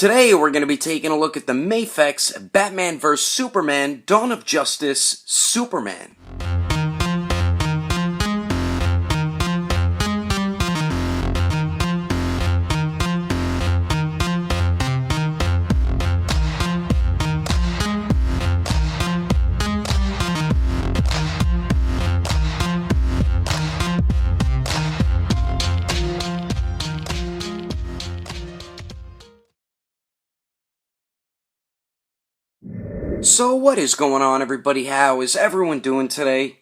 Today we're going to be taking a look at the MAFEX Batman vs. Superman Dawn of Justice Superman. So what is going on, everybody? How is everyone doing today?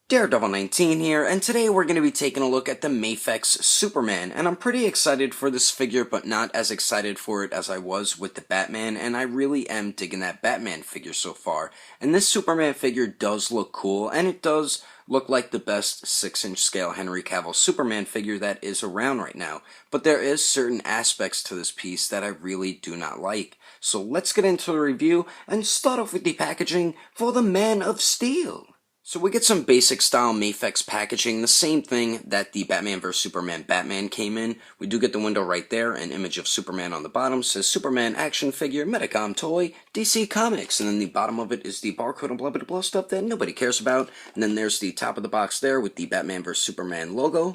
Daredevil19 here, and today we're going to be taking a look at the MAFEX Superman, and I'm pretty excited for this figure, but not as excited for it as I was with the Batman, and I really am digging that Batman figure so far. And this Superman figure does look cool, and it does look like the best 6-inch scale Henry Cavill Superman figure that is around right now, but there is certain aspects to this piece that I really do not like. So let's get into the review and start off with the packaging for the Man of Steel. So we get some basic style MAFEX packaging, the same thing that the Batman vs. Superman Batman came in. We do get the window right there, an image of Superman on the bottom, says Superman action figure, Medicom toy, DC Comics, and then the bottom of it is the barcode and blah blah blah stuff that nobody cares about, and then there's the top of the box there with the Batman vs. Superman logo,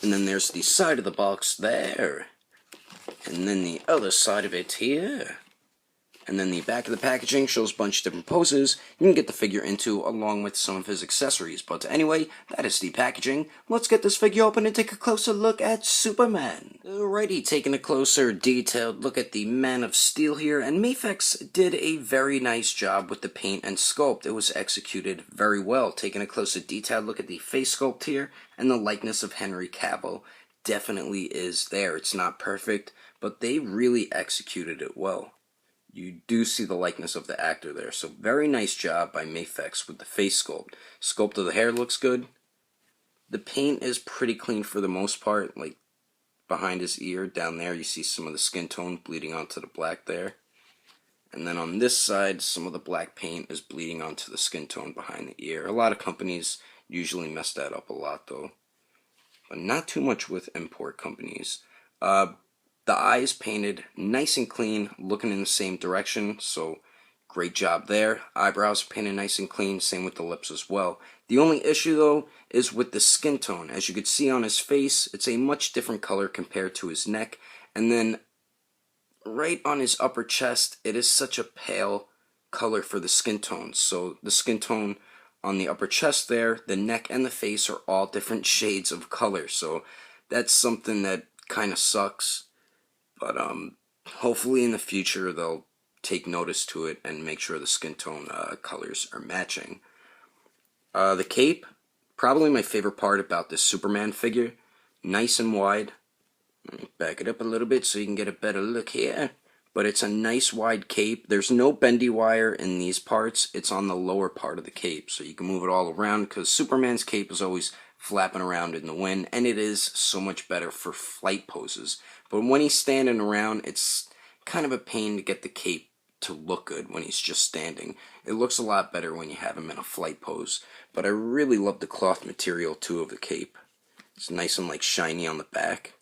and then there's the side of the box there, and then the other side of it here. And then the back of the packaging shows a bunch of different poses you can get the figure into along with some of his accessories. But anyway, that is the packaging. Let's get this figure open and take a closer look at Superman. Alrighty, taking a closer detailed look at the Man of Steel here, and MAFEX did a very nice job with the paint and sculpt. It was executed very well. Taking a closer detailed look at the face sculpt here, and the likeness of Henry Cavill definitely is there. It's not perfect, but they really executed it well. You do see the likeness of the actor there, so very nice job by MAFEX with the face sculpt. Sculpt of the hair looks good. The paint is pretty clean for the most part, like behind his ear down there you see some of the skin tone bleeding onto the black there. And then on this side, some of the black paint is bleeding onto the skin tone behind the ear. A lot of companies usually mess that up a lot though, but not too much with import companies. The eyes painted nice and clean, looking in the same direction, so great job there. Eyebrows painted nice and clean, same with the lips as well. The only issue though is with the skin tone. As you can see on his face, it's a much different color compared to his neck, and then right on his upper chest, it is such a pale color for the skin tone. So the skin tone on the upper chest there, the neck and the face are all different shades of color, so that's something that kind of sucks. But hopefully in the future they'll take notice to it and make sure the skin tone colors are matching. The cape, probably my favorite part about this Superman figure. Nice and wide. Let me back it up a little bit so you can get a better look here. But it's a nice wide cape. There's no bendy wire in these parts. It's on the lower part of the cape, so you can move it all around, because Superman's cape is always flapping around in the wind, and it is so much better for flight poses. But when he's standing around, it's kind of a pain to get the cape to look good when he's just standing. It looks a lot better when you have him in a flight pose. But I really love the cloth material too of the cape. It's nice and like shiny on the back.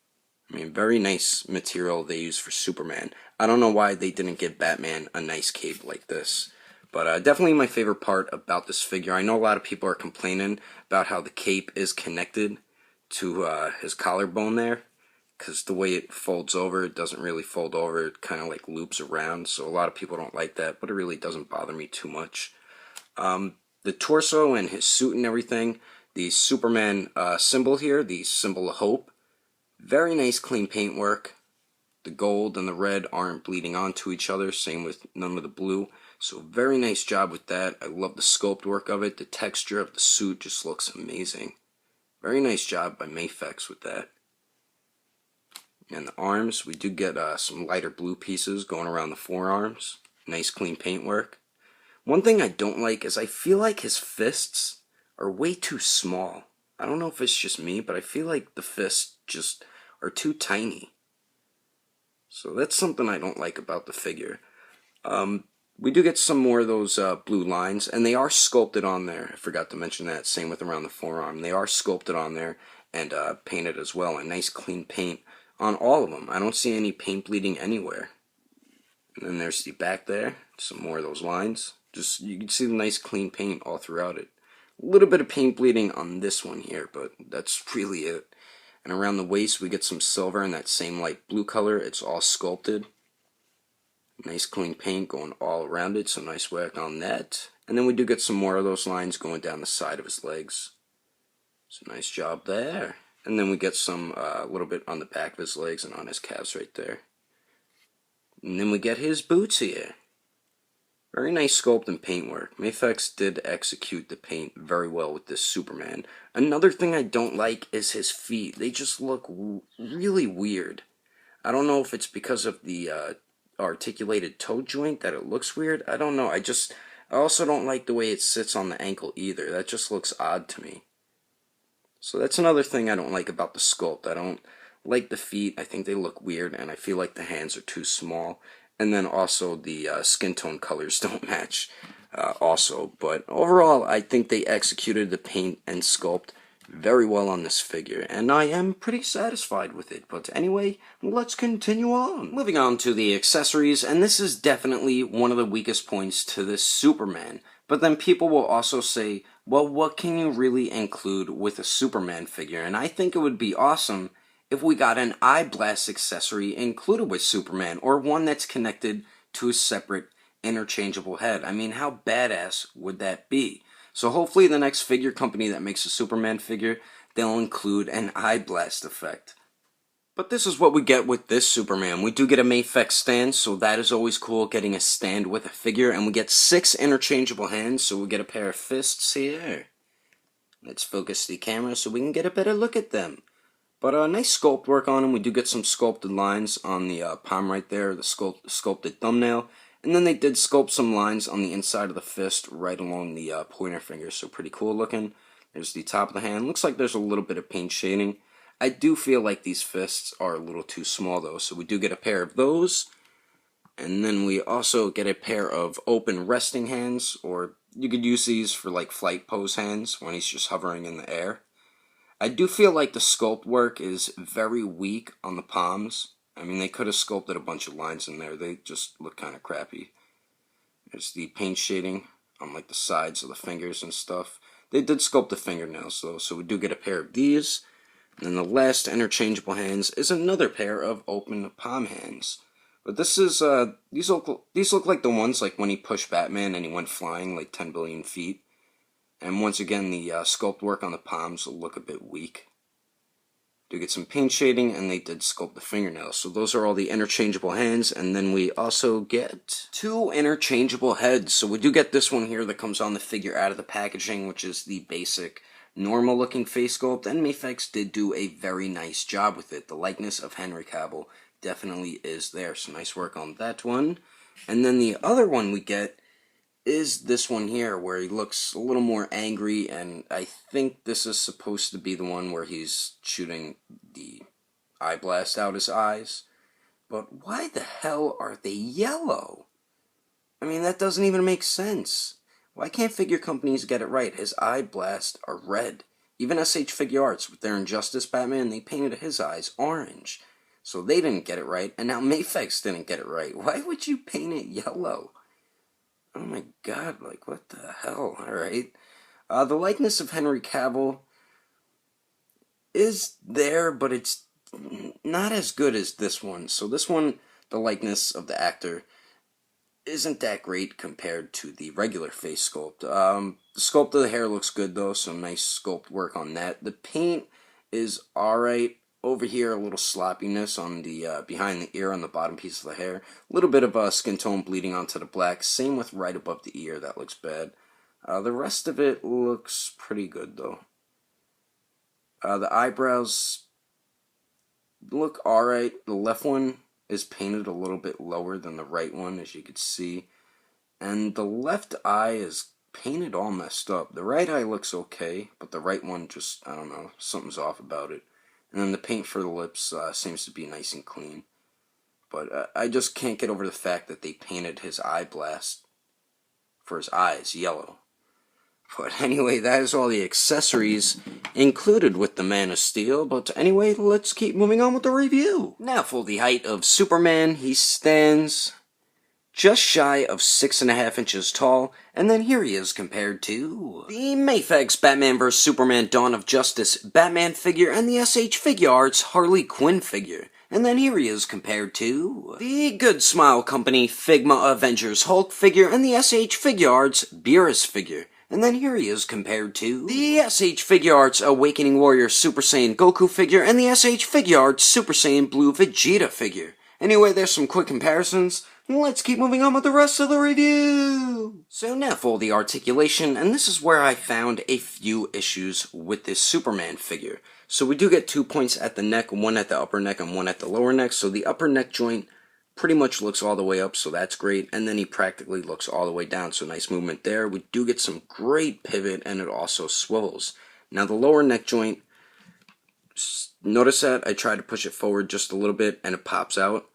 I mean, very nice material they use for Superman. I don't know why they didn't give Batman a nice cape like this. But definitely my favorite part about this figure. I know a lot of people are complaining about how the cape is connected to his collarbone there, because the way it folds over, it doesn't really fold over. It kind of like loops around, so a lot of people don't like that, but it really doesn't bother me too much. The torso and his suit and everything, the Superman symbol here, the symbol of hope, very nice clean paintwork. The gold and the red aren't bleeding onto each other, same with none of the blue. So very nice job with that. I love the sculpt work of it. The texture of the suit just looks amazing. Very nice job by MAFEX with that. And the arms, we do get some lighter blue pieces going around the forearms. Nice clean paintwork. One thing I don't like is I feel like his fists are way too small. I don't know if it's just me, but I feel like the fists just are too tiny. So that's something I don't like about the figure. We do get some more of those blue lines, and they are sculpted on there. I forgot to mention that. Same with around the forearm. They are sculpted on there and painted as well. A nice clean paint on all of them. I don't see any paint bleeding anywhere. And then there's the back there, some more of those lines. Just, you can see the nice clean paint all throughout it. A little bit of paint bleeding on this one here, but that's really it. And around the waist we get some silver in that same light blue color. It's all sculpted. Nice clean paint going all around it, so nice work on that. And then we do get some more of those lines going down the side of his legs. So nice job there. And then we get some, a little bit on the back of his legs and on his calves right there. And then we get his boots here. Very nice sculpt and paint work. MAFEX did execute the paint very well with this Superman. Another thing I don't like is his feet. They just look really weird. I don't know if it's because of the articulated toe joint that it looks weird. I don't know. I also don't like the way it sits on the ankle either. That just looks odd to me. So that's another thing I don't like about the sculpt. I don't like the feet. I think they look weird, and I feel like the hands are too small. And then also the skin tone colors don't match also. But overall, I think they executed the paint and sculpt very well on this figure, and I am pretty satisfied with it. But anyway, let's continue on. Moving on to the accessories, and this is definitely one of the weakest points to this Superman. But then people will also say, well, what can you really include with a Superman figure? And I think it would be awesome if we got an eye blast accessory included with Superman, or one that's connected to a separate interchangeable head. I mean, how badass would that be? So hopefully the next figure company that makes a Superman figure, they'll include an eye blast effect. But this is what we get with this Superman. We do get a MAFEX stand, so that is always cool, getting a stand with a figure. And we get 6 interchangeable hands, so we get a pair of fists here. Let's focus the camera so we can get a better look at them. But nice sculpt work on him. We do get some sculpted lines on the palm right there, the sculpted thumbnail. And then they did sculpt some lines on the inside of the fist right along the pointer finger, so pretty cool looking. There's the top of the hand. Looks like there's a little bit of paint shading. I do feel like these fists are a little too small though, so we do get a pair of those. And then we also get a pair of open resting hands, or you could use these for like flight pose hands when he's just hovering in the air. I do feel like the sculpt work is very weak on the palms. I mean, they could have sculpted a bunch of lines in there. They just look kind of crappy. There's the paint shading on like the sides of the fingers and stuff. They did sculpt the fingernails though, so we do get a pair of these. And then the last interchangeable hands is another pair of open palm hands. But this is these look like the ones like when he pushed Batman and he went flying like 10 billion feet. And once again, the sculpt work on the palms will look a bit weak. Do get some paint shading, and they did sculpt the fingernails. So those are all the interchangeable hands, and then we also get 2 interchangeable heads. So we do get this one here that comes on the figure out of the packaging, which is the basic normal looking face sculpt, and MAFEX did do a very nice job with it. The likeness of Henry Cavill definitely is there, so nice work on that one. And then the other one we get is this one here, where he looks a little more angry, and I think this is supposed to be the one where he's shooting the eye blast out his eyes. But why the hell are they yellow? I mean, that doesn't even make sense. Why can't figure companies get it right? His eye blasts are red. Even SH Figure Arts, with their Injustice Batman, they painted his eyes orange. So they didn't get it right, and now MAFEX didn't get it right. Why would you paint it yellow? Oh my god, like, what the hell? Alright. The likeness of Henry Cavill is there, but it's not as good as this one. So this one, the likeness of the actor isn't that great compared to the regular face sculpt. The sculpt of the hair looks good though, so nice sculpt work on that. The paint is alright. Over here, a little sloppiness on the behind the ear on the bottom piece of the hair. A little bit of skin tone bleeding onto the black. Same with right above the ear. That looks bad. The rest of it looks pretty good, though. The eyebrows look alright. The left one is painted a little bit lower than the right one, as you can see. And the left eye is painted all messed up. The right eye looks okay, but the right one just, I don't know, something's off about it. And then the paint for the lips seems to be nice and clean. But I just can't get over the fact that they painted his eye blast for his eyes yellow. But anyway, that is all the accessories included with the Man of Steel. But anyway, let's keep moving on with the review. Now for the height of Superman, he stands just shy of 6.5 inches tall, and then here he is compared to the MAFEX Batman vs Superman Dawn of Justice Batman figure and the SH Figuarts Harley Quinn figure. And then here he is compared to the Good Smile Company Figma Avengers Hulk figure and the SH Figuarts Beerus figure. And then here he is compared to the SH Figuarts Awakening Warrior Super Saiyan Goku figure and the SH Figuarts Super Saiyan Blue Vegeta figure. Anyway, there's some quick comparisons. Let's keep moving on with the rest of the review. So now for the articulation, and this is where I found a few issues with this Superman figure. So we do get 2 points at the neck, one at the upper neck and one at the lower neck. So the upper neck joint pretty much looks all the way up, so that's great. And then he practically looks all the way down, so nice movement there. We do get some great pivot, and it also swivels. Now the lower neck joint, notice that I try to push it forward just a little bit, and it pops out.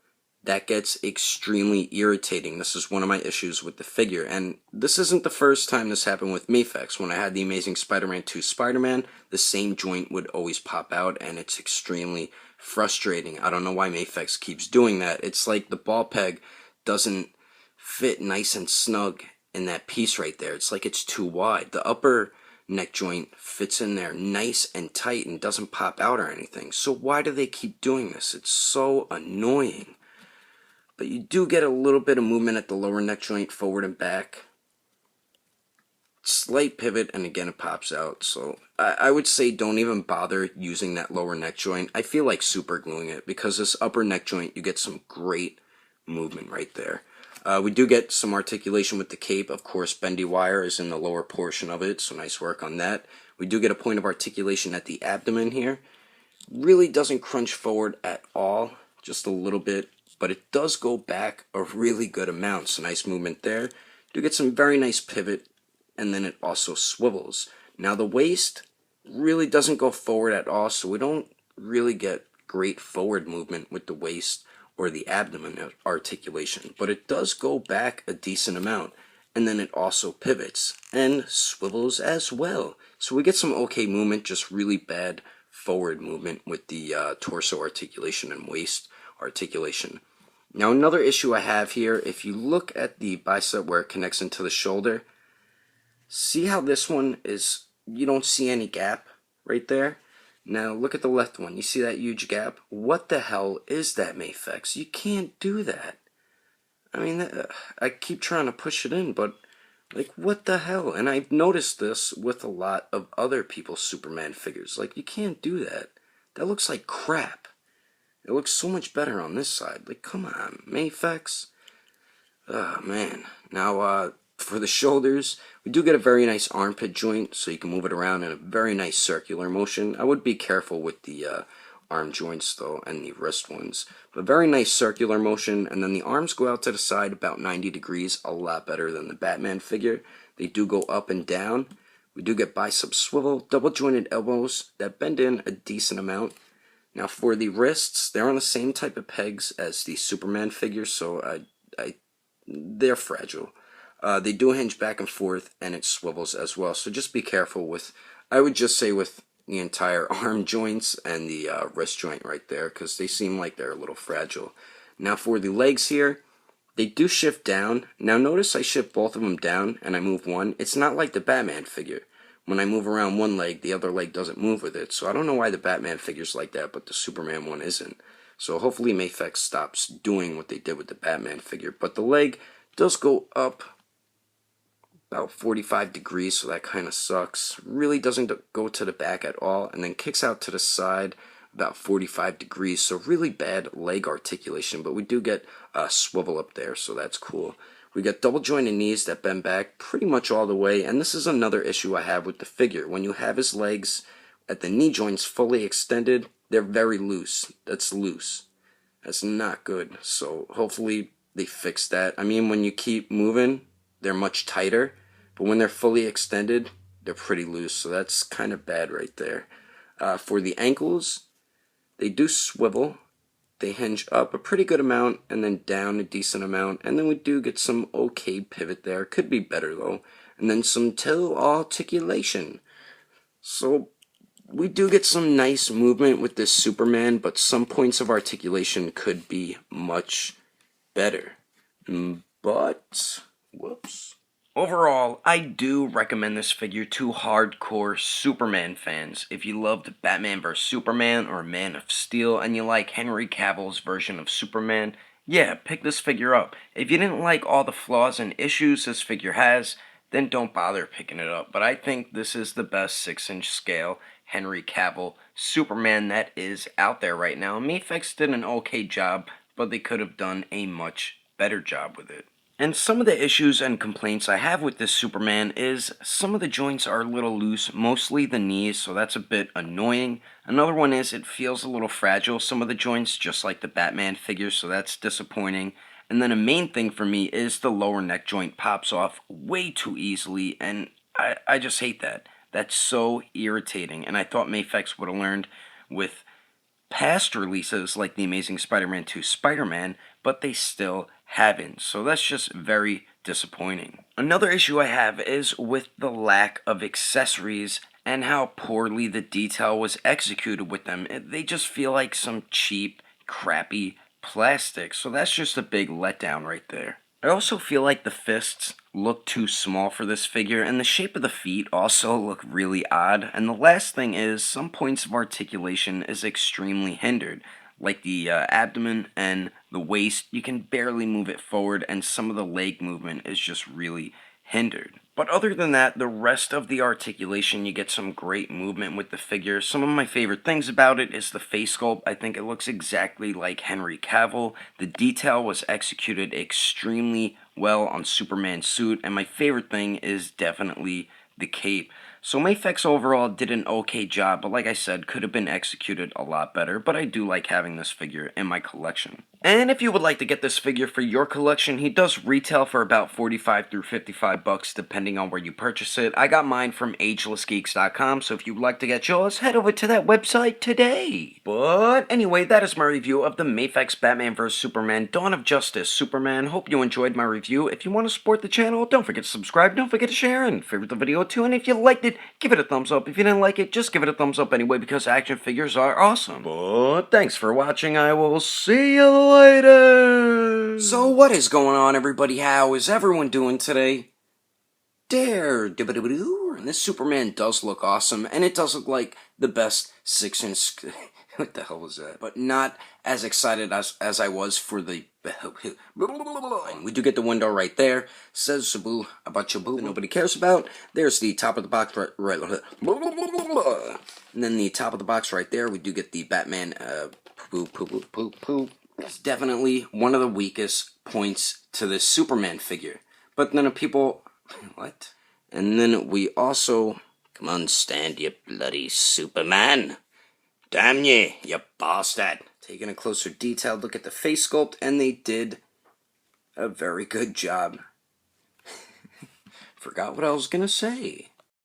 That gets extremely irritating. This is one of my issues with the figure, and this isn't the first time this happened with MAFEX. When I had the Amazing Spider-Man 2 Spider-Man, the same joint would always pop out, and it's extremely frustrating. I don't know why MAFEX keeps doing that. It's like the ball peg doesn't fit nice and snug in that piece right there. It's like it's too wide. The upper neck joint fits in there nice and tight and doesn't pop out or anything. So why do they keep doing this? It's so annoying. But you do get a little bit of movement at the lower neck joint, forward and back. Slight pivot, and again it pops out. So I would say don't even bother using that lower neck joint. I feel like super gluing it, because this upper neck joint, you get some great movement right there. We do get some articulation with the cape. Of course, bendy wire is in the lower portion of it, so nice work on that. We do get a point of articulation at the abdomen here. Really doesn't crunch forward at all, just a little bit. But it does go back a really good amount, so nice movement there. Do get some very nice pivot, and then it also swivels. Now the waist really doesn't go forward at all, so we don't really get great forward movement with the waist or the abdomen articulation. But it does go back a decent amount, and then it also pivots and swivels as well. So we get some okay movement, just really bad forward movement with the torso articulation and waist articulation. Now another issue I have here, if you look at the bicep where it connects into the shoulder, see how this one is, you don't see any gap right there? Now look at the left one, you see that huge gap? What the hell is that, MAFEX? You can't do that. I mean, I keep trying to push it in, but like, what the hell? And I've noticed this with a lot of other people's Superman figures. Like, you can't do that. That looks like crap. It looks so much better on this side. Like, come on, MAFEX. Oh, man. Now, for the shoulders, we do get a very nice armpit joint, so you can move it around in a very nice circular motion. I would be careful with the arm joints, though, and the wrist ones. But very nice circular motion, and then the arms go out to the side about 90 degrees, a lot better than the Batman figure. They do go up and down. We do get bicep swivel, double jointed elbows that bend in a decent amount. Now for the wrists, they're on the same type of pegs as the Superman figure, so they're fragile. They do hinge back and forth, and it swivels as well. So just be careful with, I would just say with the entire arm joints and the wrist joint right there, because they seem like they're a little fragile. Now for the legs here, they do shift down. Now notice I shift both of them down, and I move one. It's not like the Batman figure. When I move around one leg, the other leg doesn't move with it. So I don't know why the Batman figure's like that, but the Superman one isn't. So hopefully MAFEX stops doing what they did with the Batman figure. But the leg does go up about 45 degrees, so that kind of sucks. Really doesn't go to the back at all, and then kicks out to the side about 45 degrees. So really bad leg articulation, but we do get a swivel up there, so that's cool. We got double jointed knees that bend back pretty much all the way, and this is another issue I have with the figure. When you have his legs at the knee joints fully extended, they're very loose. That's loose. That's not good. So hopefully they fix that. I mean, when you keep moving, they're much tighter, but when they're fully extended, they're pretty loose. So that's kind of bad right there. For the ankles, they do swivel. They hinge up a pretty good amount and then down a decent amount, and then we do get some okay pivot there. Could be better though. And then some toe articulation. So we do get some nice movement with this Superman, but some points of articulation could be much better. but, whoops. Overall, I do recommend this figure to hardcore Superman fans. If you loved Batman vs. Superman or Man of Steel and you like Henry Cavill's version of Superman, yeah, pick this figure up. If you didn't like all the flaws and issues this figure has, then don't bother picking it up. But I think this is the best 6-inch scale Henry Cavill Superman that is out there right now. MAFEX did an okay job, but they could have done a much better job with it. And some of the issues and complaints I have with this Superman is some of the joints are a little loose, mostly the knees, so that's a bit annoying. Another one is it feels a little fragile, some of the joints, just like the Batman figure, so that's disappointing. And then a main thing for me is the lower neck joint pops off way too easily, and I just hate that. That's so irritating, and I thought MAFEX would have learned with past releases like The Amazing Spider-Man 2 Spider-Man, but they still haven't, so that's just very disappointing. Another issue I have is with the lack of accessories and how poorly the detail was executed with them. They just feel like some cheap, crappy plastic, so that's just a big letdown right there. I also feel like the fists look too small for this figure, and the shape of the feet also look really odd. And the last thing is, some points of articulation is extremely hindered. Like the abdomen and the waist, you can barely move it forward, and some of the leg movement is just really hindered. But other than that, the rest of the articulation, you get some great movement with the figure. Some of my favorite things about it is the face sculpt. I think it looks exactly like Henry Cavill. The detail was executed extremely well on Superman's suit, and my favorite thing is definitely the cape. So MAFEX overall did an okay job, but like I said, could have been executed a lot better, but I do like having this figure in my collection. And if you would like to get this figure for your collection, he does retail for about 45 through 55 bucks depending on where you purchase it. I got mine from agelessgeeks.com, so if you'd like to get yours, head over to that website today. But anyway, that is my review of the MAFEX Batman vs. Superman Dawn of Justice Superman. Hope you enjoyed my review. If you want to support the channel, don't forget to subscribe, don't forget to share, and favorite the video too, and if you liked it, give it a thumbs up. If you didn't like it, just give it a thumbs up anyway, because action figures are awesome. But thanks for watching. I will see you later. So what is going on, everybody? How is everyone doing today? And this Superman does look awesome, and it does look like the best 6-inch... What the hell was that? But not as excited as I was for the... We do get the window right there. Says Sabu about your boo that nobody cares about. There's the top of the box right. And then the top of the box right there, we do get the Batman poo. It's definitely one of the weakest points to this Superman figure. But then people... What? And then we also... Come on, stand, you bloody Superman. Damn ye, you bastard. Taking a closer detailed look at the face sculpt, and they did a very good job. Forgot what I was gonna say.